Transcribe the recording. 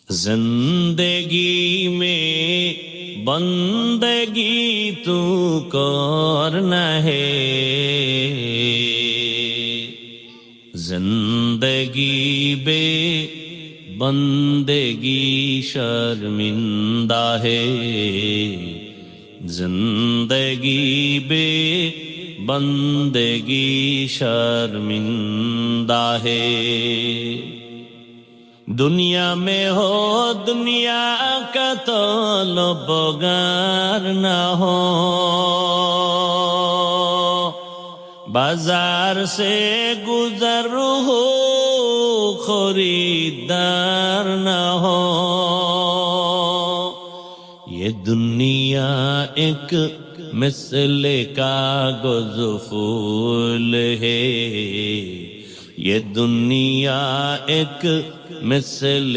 زندگی میں بندگی تو کرنا ہے، زندگی بے بندگی شرمندہ ہے، زندگی بے بندگی شرمندہ ہے۔ دنیا میں ہو دنیا کا طلبگار نہ ہو، بازار سے گزر ہو خریدار نہ ہو۔ یہ دنیا ایک مثل کاغذ پھول ہے، یہ دنیا ایک مثل